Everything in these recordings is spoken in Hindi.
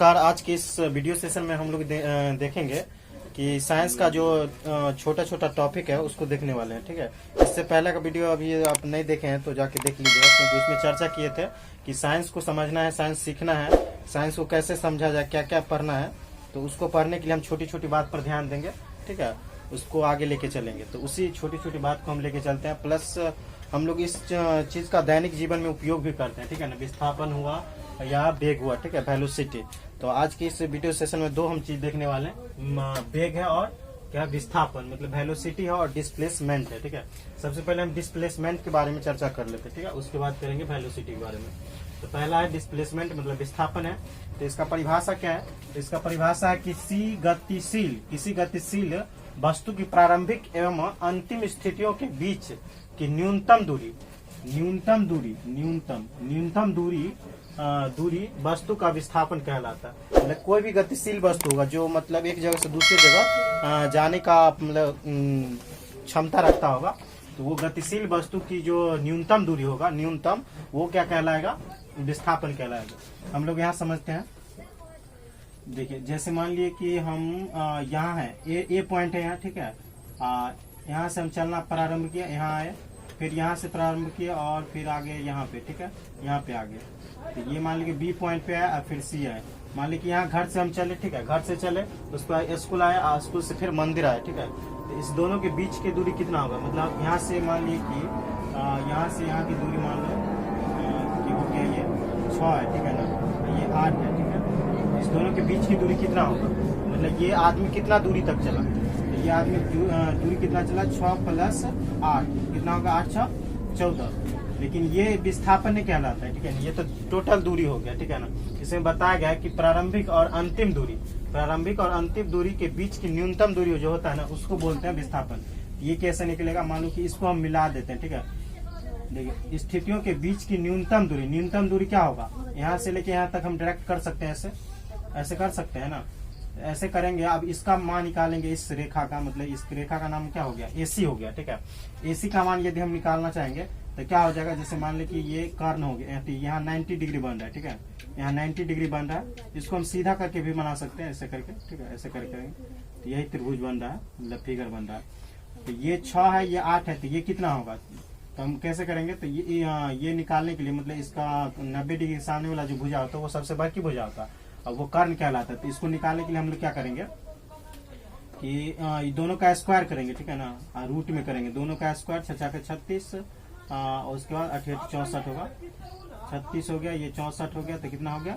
नमस्कार। आज के इस वीडियो सेशन में हम लोग देखेंगे कि साइंस का जो छोटा छोटा टॉपिक है उसको देखने वाले हैं। ठीक है, इससे पहले का वीडियो अभी आप नहीं देखे हैं तो जाके देख लीजिएगा, क्योंकि उसमें चर्चा किए थे कि साइंस को समझना है, साइंस सीखना है, साइंस को कैसे समझा जाए, क्या क्या पढ़ना है। तो उसको पढ़ने के लिए हम छोटी छोटी बात पर ध्यान देंगे। ठीक है, उसको आगे लेके चलेंगे। तो उसी छोटी छोटी बात को हम लेके चलते हैं। प्लस हम लोग इस चीज का दैनिक जीवन में उपयोग भी करते हैं। ठीक है ना, विस्थापन हुआ या वेग हुआ, ठीक है, वेलोसिटी। तो आज की इस वीडियो सेशन में दो हम चीज देखने वाले हैं, वेग है और क्या विस्थापन, मतलब वेलोसिटी है और डिस्प्लेसमेंट है। ठीक है, सबसे पहले हम डिस्प्लेसमेंट के बारे में चर्चा कर लेते हैं। ठीक है, उसके बाद करेंगे वेलोसिटी के बारे में। तो पहला है डिस्प्लेसमेंट, मतलब विस्थापन है। तो इसका परिभाषा क्या है? तो इसका परिभाषा है किसी गतिशील वस्तु की प्रारंभिक एवं अंतिम स्थितियों के बीच की न्यूनतम दूरी वस्तु का विस्थापन कहलाता है। मतलब कोई भी गतिशील वस्तु होगा जो मतलब एक जगह से दूसरी जगह जाने का मतलब क्षमता रखता होगा, तो वो गतिशील वस्तु की जो न्यूनतम दूरी होगा, वो क्या कहलाएगा? विस्थापन कहलाएगा। हम लोग यहाँ समझते हैं। देखिए, जैसे मान लिए कि हम यहाँ है, ए पॉइंट है यहाँ। ठीक है, यहाँ से हम चलना प्रारंभ किया, यहाँ आए, फिर यहाँ से प्रारंभ किया और फिर आगे यहाँ पे। ठीक है, यहाँ पे आगे। तो ये मान लीजिए बी पॉइंट पे आया और फिर सी आए। मान लीजिए यहाँ घर से हम चले, ठीक है, घर से चले, उसके बाद स्कूल आए, स्कूल से फिर मंदिर आए। ठीक है, तो इस दोनों के बीच की दूरी कितना होगा? मतलब यहाँ से मान लीजिए कि यहाँ से यहाँ की दूरी मान लो कि हो गया ये 6 है। ठीक है ना, ये 8 है। ठीक है, इस दोनों के बीच की दूरी कितना होगा? मतलब ये आदमी कितना दूरी तक चला? तो ये आदमी दूरी कितना चला? 6 + 8 कितना होगा? 8 × 6 = 14। लेकिन ये विस्थापन नहीं कहलाता है। ठीक है, ये तो टोटल दूरी हो गया। ठीक है ना, इसमें बताया गया है कि प्रारंभिक और अंतिम दूरी के बीच की न्यूनतम दूरी जो होता है ना, उसको बोलते हैं विस्थापन। ये कैसे निकलेगा? मान लो कि इसको हम मिला देते हैं। ठीक है, देखिए, स्थितियों के बीच की न्यूनतम दूरी क्या होगा? यहाँ से लेके यहाँ तक हम डायरेक्ट कर सकते हैं, ऐसे कर सकते हैं ना, ऐसे करेंगे। अब इसका मान निकालेंगे, इस रेखा का, मतलब इस रेखा का नाम क्या हो गया? AC हो गया। ठीक है, AC का मान यदि हम निकालना चाहेंगे तो क्या हो जाएगा? जैसे मान ले कि ये कर्ण हो गया, यहाँ 90 डिग्री बन रहा है। ठीक है, यहाँ 90 डिग्री बन रहा है। इसको हम सीधा करके भी बना सकते हैं, ऐसे करके। ठीक है, ऐसे करके तो यही त्रिभुज बन रहा है, मतलब फिगर बन रहा है। तो ये 6 है, ये 8 है, तो ये कितना होगा? तो हम कैसे करेंगे? तो ये निकालने के लिए, मतलब इसका 90 डिग्री सामने वाला जो भुजा होता है वो सबसे बड़ की भुजा होता है, और वो कर्ण कहलाता है। तो इसको निकालने के लिए हम लोग क्या करेंगे कि दोनों का स्क्वायर करेंगे। ठीक है ना, रूट में करेंगे दोनों का स्क्वायर। 6 × 36 और उसके बाद 8 × 64 होगा, 36 हो गया, ये 64 हो गया, तो कितना हो गया?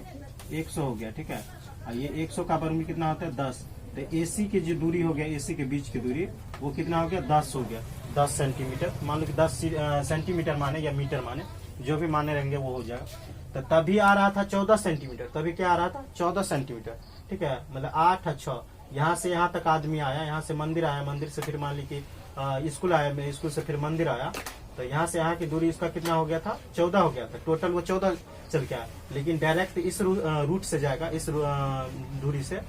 100 हो गया। ठीक है, और ये 100 का वर्ग कितना होता है? 10। तो AC की जो दूरी हो गया, AC के बीच की दूरी, वो कितना हो गया? 10 हो गया, 10 सेंटीमीटर। मान लो कि 10 सेंटीमीटर माने या मीटर माने, जो भी माने रहेंगे वो हो जाएगा। तो तभी आ रहा था 14 सेंटीमीटर। तभी क्या आ रहा था? 14 सेंटीमीटर। ठीक है, मतलब 8 और 6, यहाँ से यहाँ तक आदमी आया, यहाँ से मंदिर आया, मंदिर से फिर मान ली कि स्कूल आया, स्कूल से फिर मंदिर आया, तो यहाँ से यहाँ की दूरी इसका कितना हो गया था? 14 हो गया था। टोटल वो 14 चल के आया, लेकिन डायरेक्ट इस रूट से जाएगा, इस दूरी से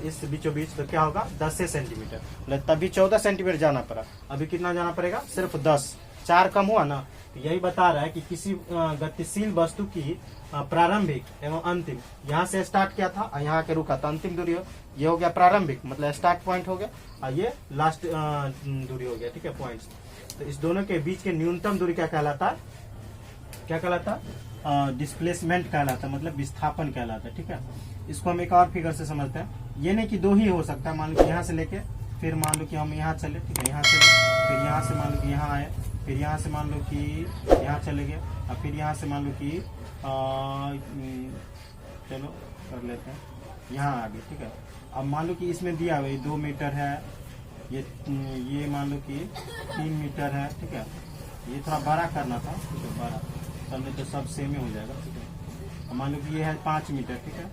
इस बीचों बीच, तो क्या होगा? 10 सेंटीमीटर। मतलब तभी 14 सेंटीमीटर जाना पड़ा, अभी कितना जाना पड़ेगा? सिर्फ 10। 4 कम हुआ ना। तो यही बता रहा है कि किसी गतिशील वस्तु की प्रारंभिक एवं अंतिम, यहाँ से स्टार्ट किया था और यहाँ के रुका था, अंतिम दूरी ये हो गया प्रारंभिक, मतलब स्टार्ट पॉइंट हो गया, और ये लास्ट दूरी हो गया। ठीक है, पॉइंट्स। तो इस दोनों के बीच के न्यूनतम दूरी क्या कहलाता है? क्या कहलाता? डिस्प्लेसमेंट कहलाता है, मतलब विस्थापन कहलाता है। ठीक है, इसको हम एक और फिगर से समझते हैं। ये नहीं कि 2 ही हो सकता है। मान लो कि यहाँ से लेके फिर मान लो कि हम यहाँ चले, ठीक है, यहाँ चले, फिर यहाँ से मान लो कि यहाँ आए, फिर यहाँ से मान लो कि यहाँ चले गए, और फिर यहाँ से मान लो कि चलो कर लेते हैं, यहाँ आ गए। ठीक है, अब मान लो कि इसमें दिया हुआ 2 मीटर है, ये मान लो कि 3 मीटर है। ठीक है, ये थोड़ा बड़ा करना था। ठीक है, बड़ा करने तो सब सेम ही हो जाएगा। ठीक है, मान लो कि ये है 5 मीटर। ठीक है,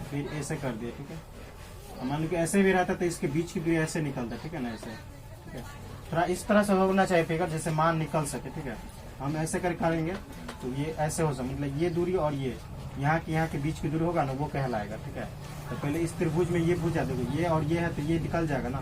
फिर ऐसे कर दिया। ठीक है, मान लो कि ऐसे भी रहता तो इसके बीच की दूरी ऐसे निकलता। ठीक है ना, ऐसे। ठीक है, थोड़ा इस तरह से होना चाहिए फिगर, जैसे मान निकल सके। ठीक है, हम ऐसे कर करेंगे तो ये ऐसे हो सके, मतलब ये दूरी और ये यहाँ के बीच की दूरी होगा ना, वो कहलाएगा। ठीक है, तो पहले इस त्रिभुज में ये भुजा, देखो ये और ये है, तो ये निकल जाएगा ना।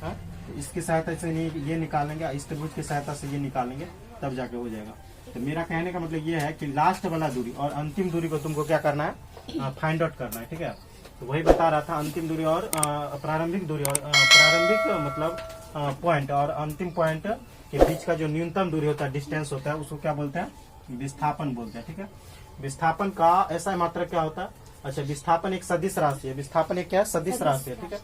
तो इसकी सहायता से नहीं, ये निकालेंगे, इस त्रिभुज की सहायता से ये निकालेंगे, तब जाके हो जाएगा। तो मेरा कहने का मतलब ये है कि लास्ट वाला दूरी और अंतिम दूरी को तुमको क्या करना है, फाइंड आउट करना है, ठीक है। तो वही बता रहा था, अंतिम दूरी और प्रारंभिक दूरी और प्रारंभिक मतलब पॉइंट और अंतिम पॉइंट के बीच का जो न्यूनतम दूरी होता है, डिस्टेंस होता है, उसको क्या बोलते हैं, विस्थापन बोलते हैं, ठीक है। विस्थापन का ऐसा मात्रक क्या होता है, अच्छा विस्थापन एक सदिश राशि है, विस्थापन एक क्या है, सदिश राशि है, ठीक है।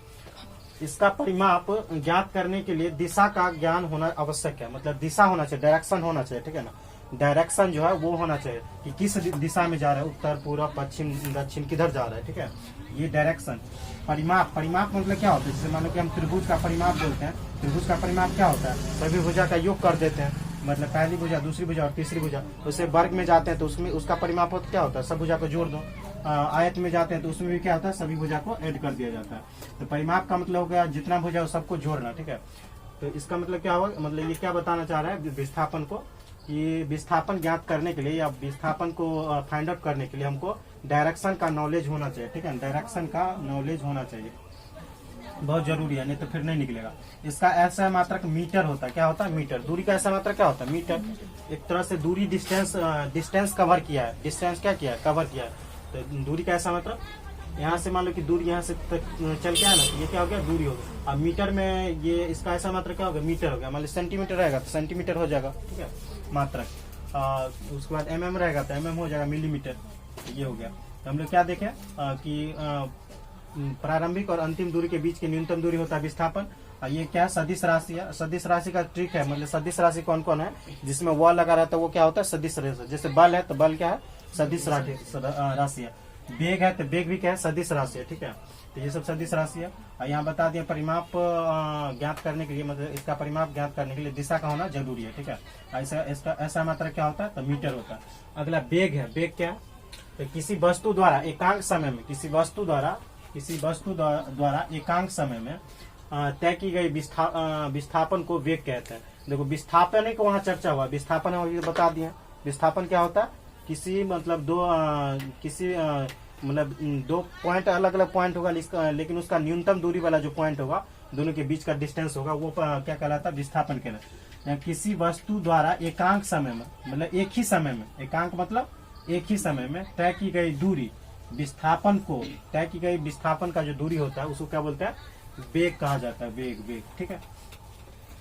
इसका परिमाप ज्ञात करने के लिए दिशा का ज्ञान होना आवश्यक है, मतलब दिशा होना चाहिए, डायरेक्शन होना चाहिए, ठीक है ना। डायरेक्शन जो है वो होना चाहिए कि किस दिशा में जा रहा है, उत्तर पूर्व पश्चिम दक्षिण किधर जा रहा है, ठीक है। ये डायरेक्शन। परिमाप, परिमाप मतलब क्या होता है, जैसे मानो कि हम त्रिभुज का परिमाप बोलते हैं, त्रिभुज का परिमाप क्या होता है, सभी भुजा का योग कर देते हैं, मतलब पहली भुजा, दूसरी भुजा और तीसरी भुजा, उससे वर्ग में जाते हैं तो उसमें उसका परिमाप होता क्या होता है, सब भुजा को जोड़ दो। आयत में जाते हैं तो उसमें भी क्या होता है, सभी भुजा को ऐड कर दिया जाता है। तो परिमाप का मतलब हो गया जितना भुजा हो सबको जोड़ना, ठीक है। तो इसका मतलब क्या होगा, मतलब ये क्या बताना चाह रहा है विस्थापन को, कि विस्थापन ज्ञात करने के लिए या विस्थापन को फाइंड आउट करने के लिए हमको डायरेक्शन का नॉलेज होना चाहिए, ठीक है। डायरेक्शन का नॉलेज होना चाहिए, बहुत जरूरी है, नहीं तो फिर नहीं निकलेगा। इसका ऐसा मात्रक मीटर होता है, क्या होता है, मीटर। दूरी का ऐसा मात्रक क्या होता है, मीटर। एक तरह से दूरी डिस्टेंस कवर किया है, डिस्टेंस क्या किया है, कवर किया है। तो दूरी का ऐसा मतलब, यहाँ से मान लो कि दूरी यहाँ से तक चल के आया ना, तो ये क्या हो गया, दूरी हो गया। अब मीटर में ये इसका ऐसा मात्रक क्या होगा, मीटर हो गया। मान लो सेंटीमीटर रहेगा तो सेंटीमीटर हो जाएगा, ठीक है, मात्रक। उसके बाद mm रहेगा तो mm हो जाएगा मिलीमीटर, ये हो गया। तो हम लोग क्या देखें कि प्रारंभिक और अंतिम दूरी के बीच की न्यूनतम दूरी होता है विस्थापन। ये क्या सदिश राशि है, सदिश राशि का ट्रिक है, मतलब सदिश राशि कौन कौन है, जिसमें वह लगा रहता है वो क्या होता है, सदिश राशि। जैसे बल है तो बल क्या है, सदिश राशि है। वेग है तो वेग भी क्या है, सदिश राशि है, ठीक है। तो ये सब सदिश राशि है। यहाँ बता दिया परिमाप ज्ञात करने के लिए, मतलब इसका परिमाप ज्ञात करने के लिए दिशा का होना जरूरी है, ठीक है। ऐसा इसका ऐसा मात्रा क्या होता है, तो मीटर होता है। अगला वेग है, वेग क्या है, तो किसी वस्तु द्वारा एकांक समय में, किसी वस्तु द्वारा एकांक समय में तय की गई विस्थापन को वेग कहते हैं। देखो विस्थापन को वहाँ चर्चा हुआ, विस्थापन बता दिया। विस्थापन क्या होता है, किसी मतलब दो पॉइंट, अलग अलग पॉइंट होगा, लेकिन उसका न्यूनतम दूरी वाला जो पॉइंट होगा, दोनों के बीच का डिस्टेंस होगा, वो क्या कहलाता है, विस्थापन कहलाता। किसी वस्तु द्वारा एकांक समय में, मतलब एक ही समय में, एकांक मतलब एक ही समय में तय की गई दूरी, विस्थापन को, तय की गई विस्थापन का जो दूरी होता है उसको क्या बोलते हैं, वेग कहा जाता है, वेग, वेग, ठीक है।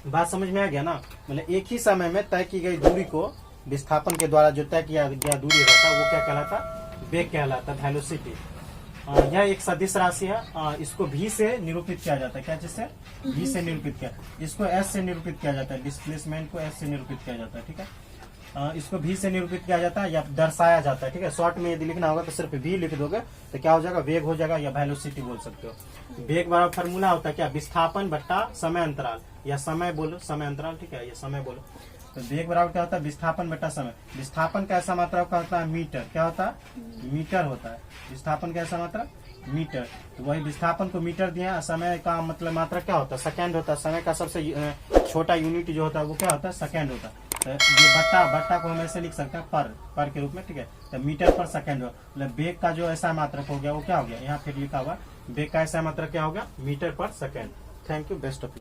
बात समझ में आ गया ना, मतलब एक ही समय में तय की गई दूरी को विस्थापन के द्वारा जो तय किया गया दूरी रहता है वो क्या कहलाता है, वेग कहलाता है, वेलोसिटी। यह एक सदिश राशि है। इसको v से निरूपित किया जाता है, क्या चीज से, v से निरूपित किया। इसको s से निरूपित किया जाता है, डिस्प्लेसमेंट को s से निरूपित किया जाता है, ठीक है। इसको v से निरूपित किया जाता है या दर्शाया जाता है, ठीक है। शॉर्ट में यदि लिखना होगा तो सिर्फ v लिख दोगे तो क्या हो जाएगा, वेग हो जाएगा, या वेलोसिटी बोल सकते हो। वेग वाला फॉर्मूला होता है क्या, विस्थापन बट्टा समय अंतराल, या समय बोलो, समय अंतराल, ठीक है, ये समय बोलो। तो वेग बराबर क्या होता है, विस्थापन बट्टा समय। विस्थापन का ऐसा मात्रा का होता है मीटर, क्या होता है, मीटर होता है। विस्थापन का ऐसा मात्रा मीटर, तो वही विस्थापन को मीटर दिया। समय का मतलब मात्रा क्या होता है, सेकेंड होता है। समय का सबसे छोटा यूनिट जो होता है वो क्या होता है, सेकेंड होता है। तो ये बट्टा को हम ऐसे लिख सकते हैं पर के रूप में, ठीक है। तो मीटर पर सेकेंड हो, मतलब वेग का जो ऐसा मात्रक हो गया वो क्या हो गया, यहाँ फिर लिखा हुआ वेग का ऐसा मात्रक क्या हो गया, मीटर पर second. Thank you, best of